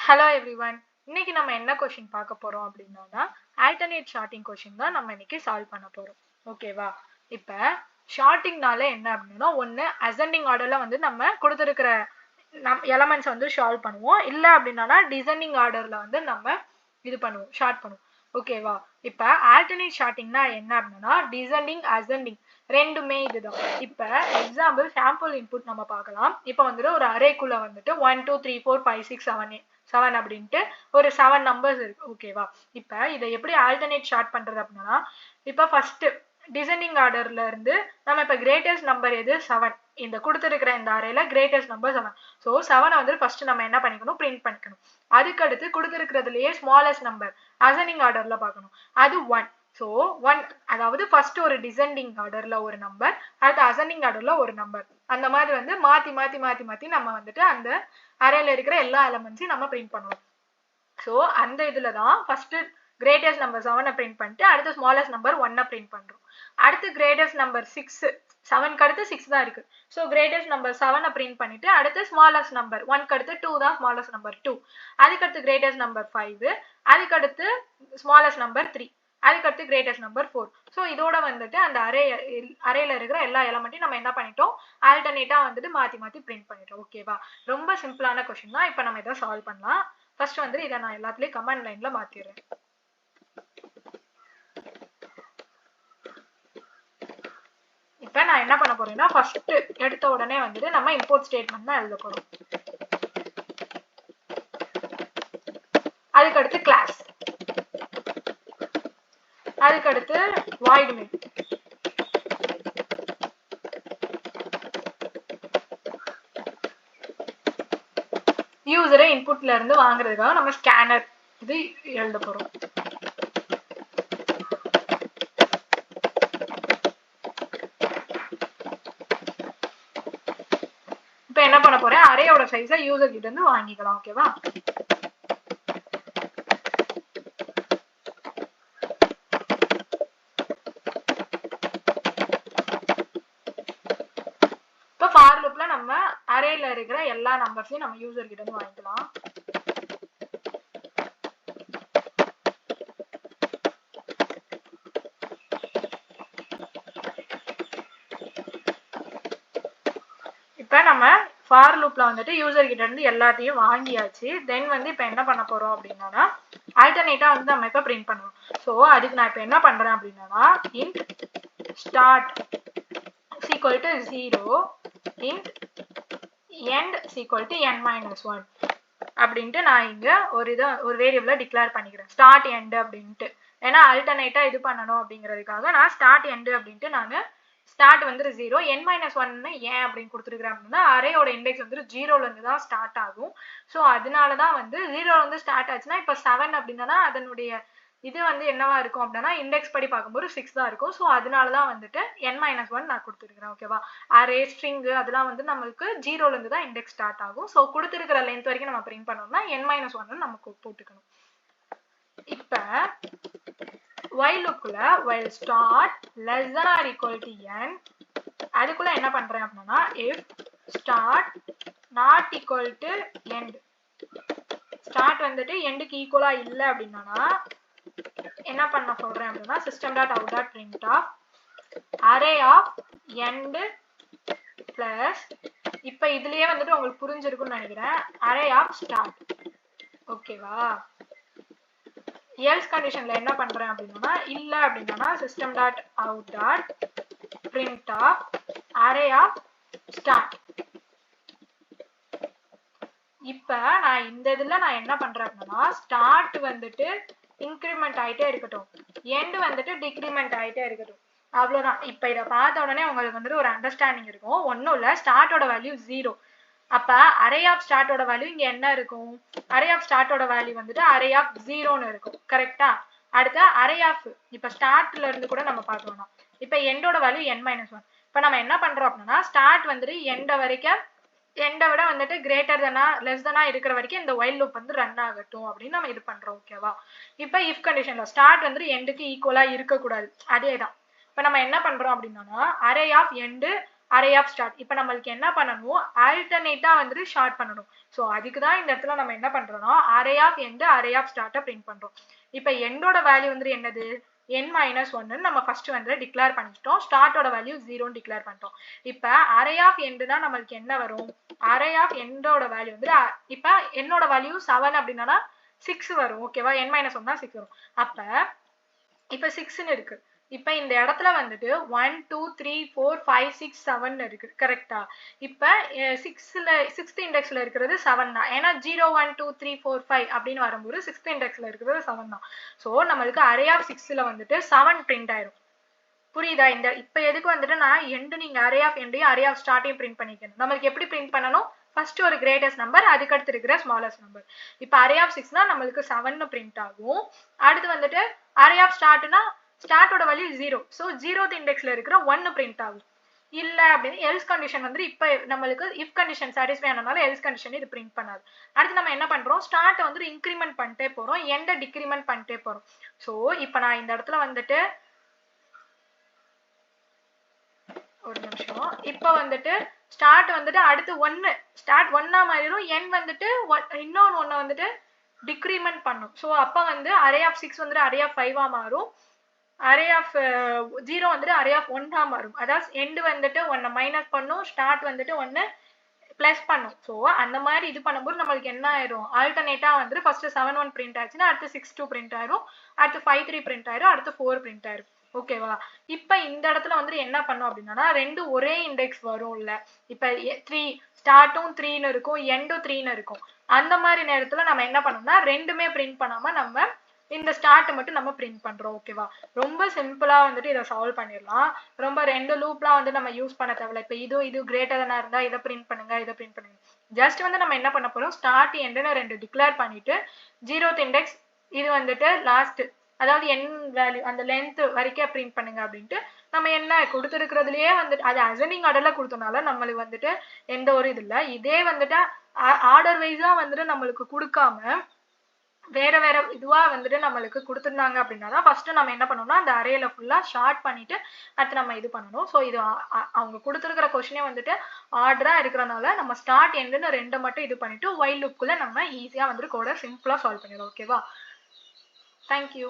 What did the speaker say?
Hello everyone. இன்னைக்கு நம்ம என்ன கொஸ்டின் பார்க்க போறோம் அப்படின்னா ஆல்டர்னேட் ஷார்ட்டிங் கொஸ்டின் தான் நம்ம இன்னைக்கு சால்வ் பண்ண போறோம். ஓகேவா? இப்போ ஷார்ட்டிங்னால என்ன அப்படின்னா ஒன்று அசெண்டிங் ஆர்டர்ல வந்து நம்ம கொடுத்துருக்கிற எலமெண்ட்ஸ் வந்து சால்வ் பண்ணுவோம். இல்லை அப்படின்னா டிசெண்டிங் ஆர்டர்ல வந்து நம்ம இது பண்ணுவோம், ஷார்ட் பண்ணுவோம். ஓகேவா? இப்போ ஆல்டர்னேட் ஷார்ட்டிங்னா என்ன அப்படின்னா டிசெண்டிங் அசெண்டிங் ரெண்டுமே இதுதான். இப்போ எக்ஸாம்பிள் சாம்பிள் இன்புட் நம்ம பார்க்கலாம். இப்போ வந்துட்டு ஒரு அரேக்குள்ள வந்துட்டு 1 2 3 4 5 6 7 அப்படின்ட்டு ஒரு 7 நம்பர்ஸ் இருக்கு. ஓகேவா? இப்போ இதை எப்படி ஆல்டர்னேட் ஷார்ட் பண்றது அப்படின்னா இப்போ ஃபர்ஸ்ட் டிசெண்டிங் ஆர்டர்ல இருந்து நம்ம இப்போ கிரேட்டஸ்ட் நம்பர் எது 7, இந்த கொடுத்துருக்கிற இந்த அரேல கிரேட்டஸ்ட் நம்பர் 7. ஸோ 7 வந்து ஃபர்ஸ்ட் நம்ம என்ன பண்ணிக்கணும், பிரிண்ட் பண்ணிக்கணும். அதுக்கடுத்து கொடுத்துருக்கிறதுலயே ஸ்மாலஸ்ட் நம்பர் அசெண்டிங் ஆர்டர்ல பார்க்கணும், அது 1. ஸோ 1 அதாவது ஃபர்ஸ்ட் ஒரு டிசெண்டிங் ஆர்டர்ல ஒரு நம்பர், அடுத்து அசெண்டிங் ஆர்டர்ல ஒரு நம்பர், அந்த மாதிரி வந்து மாத்தி மாத்தி மாத்தி மாத்தி நம்ம வந்துட்டு அந்த அரேல இருக்கிற எல்லா எலமெண்ட்ஸையும் நம்ம பிரிண்ட் பண்ணுவோம். ஸோ அந்த இதுல தான் ஃபர்ஸ்ட் கிரேட்டஸ்ட் நம்பர் 7 பிரிண்ட் பண்ணிட்டு அடுத்து ஸ்மாலஸ்ட் நம்பர் 1 பிரிண்ட் பண்றோம். அடுத்து கிரேட்டஸ்ட் நம்பர் 6, 7க்கு அடுத்து 6 தான் இருக்கு. ஸோ கிரேட்டஸ்ட் நம்பர் 7 பிரிண்ட் பண்ணிட்டு அடுத்து ஸ்மாலஸ்ட் நம்பர் 1க்கு அடுத்து 2 தான் ஸ்மாலஸ்ட் நம்பர் 2, அதுக்கடுத்து கிரேட்டஸ்ட் நம்பர் 5, அதுக்கடுத்து ஸ்மாலஸ்ட் நம்பர் 3, அதுக்கடுத்து கிரேட்டஸ்ட் நம்பர் 4. ஸோ இதோட வந்துட்டு அந்த அரேல இருக்கிற எல்லா எலமெண்ட்டையும் நம்ம என்ன பண்ணிட்டோம், ஆல்டர்னேட்டா வந்துட்டு மாத்தி மாத்தி பிரிண்ட் பண்ணிட்டோம். ஓகேவா? ரொம்ப சிம்பிளான கொஸ்டின் தான். இப்போ நம்ம இதை சால்வ் பண்ணலாம். ஃபர்ஸ்ட் வந்து இதை நான் எல்லாத்துலயும் கமெண்ட் லைன்ல மாத்திடுறேன். இப்போ நான் என்ன பண்ண போறேன்னா ஃபர்ஸ்ட் எடுத்த உடனே வந்துட்டு நம்ம இம்போர்ட் ஸ்டேட்மெண்ட் தான் எழுத போறோம். அதுக்கடுத்து கிளாஸ், அதுக்கடுத்து void main, யூசரை இன்புட்ல இருந்து வாங்குறதுக்காக நம்ம ஸ்கேனர் இது எழுத போறோம். இப்போ என்ன பண்ண போறேன், அரேயோட சைஸை யூசர் கிட்ட இருந்து வாங்கிக்கலாம். ஓகேவா? இப்போ ஃபார் லூப்ல நம்ம அரேல இருக்கிற எல்லா நம்பர்ஸையும் நம்ம யூசர் கிட்ட இருந்து வாங்கிக்கலாம். இப்போ நம்ம ஃபார் லூப்ல வந்துட்டு யூசர் கிட்ட இருந்து எல்லாத்தையும் வாங்கியாச்சு. தென் வந்து இப்போ என்ன பண்ண போறோம் அப்படின்னா ஆல்டர்னேட்டா வந்து நம்ம இப்போ பிரிண்ட் பண்ணுவோம். ஸோ அதுக்கு நான் இப்போ என்ன பண்றேன் அப்படின்னா int start is equal to 0, int end is equal to n-1 அப்படின்ட்டு நான் இங்க ஒரு வேரியபிளை டிக்ளேர் பண்ணிக்கிறேன், ஸ்டார்ட் எண்ட் அப்படின்ட்டு. ஏன்னா ஆல்டர்னேட்டா இது பண்ணணும் அப்படிங்கிறதுக்காக நான் ஸ்டார்ட் எண்ட் அப்படின்ட்டு நான் ஸ்டார்ட் வந்து 0, n-1 ஏன் அப்படின்னு கொடுத்துருக்கிறேன் அப்படின்னா அரேயோட இண்டெக்ஸ் வந்து 0ல இருந்து தான் ஸ்டார்ட் ஆகும். ஸோ அதனால தான் வந்து 0ல இருந்து ஸ்டார்ட் ஆச்சுன்னா இப்போ 7 அப்படின்னா அதனுடைய இது வந்து என்னவா இருக்கும் அப்படின்னா இண்டெக்ஸ் படி பார்க்கும்போது 6 தான் இருக்கும். ஸோ அதனால தான் வந்துட்டு n-1 நான் கொடுத்துருக்கிறேன். ஓகேவா? அரே ஸ்ட்ரிங் அதெல்லாம் வந்து நம்மளுக்கு 0ல இருந்து தான் இண்டெக்ஸ் ஸ்டார்ட் ஆகும். ஸோ கொடுத்துருக்கிற லென்த் வரைக்கும் நம்ம பிரிண்ட் பண்ணோம்னா n-1 நமக்கு போட்டுக்கணும். இப்போ while loopல while start less than or equal to n, அதுக்குள்ள என்ன பண்றேன் அப்படின்னா if start not equal to end, start வந்துட்டு எண்டுக்கு ஈக்குவலா இல்ல அப்படின்னா என்ன பண்ண சொல்றேன் அப்படின்னா system.out.print of array of end plus, இப்போ இதுலயே வந்துட்டு உங்களுக்கு புரிஞ்சிருக்கும்னு நினைக்கிறேன், array of start. ஓகேவா? else கண்டிஷன்ல என்ன பண்றேன் அப்படின்னா இல்ல அப்படின்னா system.out.print of array of start. இப்போ நான் இந்த இதுல நான் என்ன பண்றேன் அப்படின்னா ஸ்டார்ட் வந்துட்டு இன்க்ரிமெண்ட் ஆயிட்டே இருக்கட்டும், எண்ட் வந்துட்டு டிக்ரிமெண்ட் ஆயிட்டே இருக்கட்டும், அவ்வளவுதான். இப்போ இதை பார்த்த உடனே உங்களுக்கு வந்துட்டு ஒரு அண்டர்ஸ்டாண்டிங் இருக்கும். ஒன்றும் இல்லை, ஸ்டார்ட்டோட வேல்யூ 0. அப்ப அரே ஆஃப் ஸ்டார்ட்டோட வேல்யூ இங்க என்ன இருக்கும், அரே ஆஃப் ஸ்டார்ட்டோட வேல்யூ வந்துட்டு அரே ஆஃப் 0ன்னு இருக்கும். கரெக்டா? அடுத்து அரே ஆஃப் இப்போ ஸ்டார்ட்ல இருந்து கூட நம்ம பார்க்கலாம். இப்போ எண்டோட வேல்யூ n-1. இப்போ நம்ம என்ன பண்றோம் அப்படின்னா ஸ்டார்ட் வந்துட்டு எண்டை விட வந்துட்டு கிரேட்டர் தானா லெஸ் தானா இருக்கிற வரைக்கும் இந்த while loop வந்து ரன் ஆகட்டும் அப்படின்னு நம்ம இது பண்றோம். ஓகேவா? இப்போ if கண்டிஷன்ல ஸ்டார்ட் வந்துட்டு எண்டுக்கு ஈக்குவலா இருக்கக்கூடாது, அதே தான். இப்போ நம்ம என்ன பண்றோம் அப்படின்னா array of end array of start. இப்போ நம்மளுக்கு என்ன பண்ணணும், ஆல்டர்னேட்டா வந்துட்டு ஷார்ட் பண்ணணும். ஸோ அதுக்கு தான் இந்த இடத்துல நம்ம என்ன பண்றோம்னா array of end array of ஸ்டார்ட்டை பிரிண்ட் பண்றோம். இப்போ எண்டோட வேல்யூ வந்துட்டு என்னது, n மைனஸ் ஒன்னு நம்ம ஃபர்ஸ்ட் வந்து டிக்ளேர் பண்ணிட்டோம். ஸ்டார்ட்டோட வேல்யூ 0 டிக்ளேர் பண்ணிட்டோம். இப்போ அரே ஆஃப் எண்ட்னா நம்மளுக்கு என்ன வரும், அரே ஆஃப் எண்டோட வேல்யூ வந்து இப்போ என்னோட வேல்யூ 7 அப்படின்னா 6 வரும். ஓகேவா, n மைனஸ் ஒன்னா 6 வரும். அப்ப இப்போ 6ன்னு இருக்கு. இப்போ இந்த இடத்துல வந்துட்டு 1 2 3 4 5 6 7 இருக்கு. கரெக்டா? இப்போ 6th இண்டெக்ஸ்ல இருக்கிறது 7 தான். ஏன்னா 0 1 2 3 4 5 அப்படின்னு வரும்போது 6th இண்டெக்ஸ்ல இருக்கிறது 7 தான். ஸோ நம்மளுக்கு அரே ஆஃப் 6ல வந்துட்டு 7 பிரிண்ட் ஆயிரும். புரியுதா? இந்த இப்போ எதுக்கு வந்துட்டு நான் எண்டு நீங்க அரே ஆஃப் எண்டையும் அரே ஆஃப் ஸ்டார்ட்டையும் பிரிண்ட் பண்ணிக்கணும். நம்மளுக்கு எப்படி பிரிண்ட் பண்ணணும், ஃபர்ஸ்ட் ஒரு கிரேட்டஸ்ட் நம்பர், அதுக்கு அடுத்து இருக்கிற ஸ்மாலஸ்ட் நம்பர். இப்போ அரே ஆஃப் 6னா நம்மளுக்கு 7 பிரிண்ட் ஆகும். அடுத்து வந்துட்டு அரே ஆஃப் ஸ்டார்ட்னா ஸ்டார்ட்டோட வேல்யூ 0. ஸோ 0th இண்டெக்ஸ்ல இருக்கிற 1 பிரிண்ட் ஆகும். இல்ல அப்படின்னு எல்ஸ் கண்டிஷன் வந்து இப்போ நம்மளுக்கு இஃப் கண்டிஷன் சாட்டிஸ்ஃபை ஆனனால எல்ஸ் கண்டிஷன் இது பிரிண்ட் பண்ணாது. அடுத்து நம்ம என்ன பண்றோம், ஸ்டார்ட் வந்து இன்க்ரிமெண்ட் பண்ணிட்டே போறோம், எண்டை டிக்ரிமெண்ட் பண்ணிட்டே போறோம். ஸோ இப்போ நான் இந்த இடத்துல வந்துட்டு ஒரு நிமிஷம், இப்போ வந்துட்டு ஸ்டார்ட் வந்துட்டு அடுத்து 1 ஸ்டார்ட் 1ஆ மாறிடும், n வந்துட்டு இன்னொன்று ஒன்று வந்துட்டு டிக்ரிமெண்ட் பண்ணும். ஸோ அப்போ வந்து அரே ஆஃப் 6 வந்துட்டு அரே ஆஃப் 5ஆ மாறும், அரே ஆஃப் 0 வந்துட்டு அரே ஆஃப் 1ஆ மாறும். அதாவது எண்டு வந்துட்டு 1 மைனஸ் பண்ணும், ஸ்டார்ட் வந்துட்டு 1 பிளஸ் பண்ணும். ஸோ அந்த மாதிரி இது பண்ணும்போது நம்மளுக்கு என்ன ஆயிரும், ஆல்டர்னேட்டா வந்துட்டு ஃபர்ஸ்ட் 7 1 பிரிண்ட் ஆச்சுன்னா அடுத்து 6 2 பிரிண்ட் ஆயிரும், அடுத்து 5 3 பிரிண்ட் ஆயிரும், அடுத்து 4 பிரிண்ட் ஆயிரும். ஓகேவா? இப்ப இந்த இடத்துல வந்து என்ன பண்ணும் அப்படின்னா ரெண்டு ஒரே இண்டெக்ஸ் வரும்ல. இப்ப 3 ஸ்டார்ட்டும் 3ன்னு இருக்கும், எண்டும் 3ன்னு இருக்கும். அந்த மாதிரி நேரத்துல நம்ம என்ன பண்ணோம்னா ரெண்டுமே பிரிண்ட் பண்ணாம நம்ம இந்த ஸ்டார்ட் மட்டும் நம்ம பிரிண்ட் பண்றோம். ஓகேவா? ரொம்ப சிம்பிளா வந்துட்டு இதை சால்வ் பண்ணிடலாம். ரொம்ப ரெண்டு லூப்லாம் வந்து நம்ம யூஸ் பண்ண தேவையில்ல. இப்ப இது கிரேட்டர் தானா இருந்தா இதை பிரிண்ட் பண்ணுங்க, இதை பிரிண்ட் பண்ணுங்க. ஜஸ்ட் வந்து நம்ம என்ன பண்ண போறோம், ஸ்டார்ட் எண்டுன்னு ரெண்டு டிக்ளேர் பண்ணிட்டு 0th இண்டெக்ஸ் இது வந்துட்டு லாஸ்ட், அதாவது n வேல்யூ அந்த லென்த் வரைக்கும் பிரிண்ட் பண்ணுங்க அப்படின்ட்டு நம்ம என்ன கொடுத்துருக்கிறதுலயே வந்துட்டு அது அசெண்டிங் ஆர்டர்ல கொடுத்தனால நம்மளுக்கு வந்துட்டு எந்த ஒரு இது இல்லை. இதே வந்துட்டு ஆர்டர் வைஸா வந்துட்டு நம்மளுக்கு கொடுக்காம வேற வேற இதுவா வந்துட்டு நம்மளுக்கு கொடுத்துருந்தாங்க அப்படின்னா தான் ஃபர்ஸ்ட் நம்ம என்ன பண்ணணும்னா அந்த அரேல ஃபுல்லா ஷார்ட் பண்ணிட்டு அடுத்து நம்ம இது பண்ணணும். ஸோ இது அவங்க கொடுத்துருக்கிற கொஸ்டினே வந்துட்டு ஆர்டரா இருக்கிறனால நம்ம ஸ்டார்ட் எண்டுன்னு ரெண்டை மட்டும் இது பண்ணிட்டு ஒயில் லூப்குள்ள நம்ம ஈஸியா வந்துட்டு கோட சிம்பிளா சால்வ் பண்ணிடலாம். ஓகேவா? தேங்க்யூ.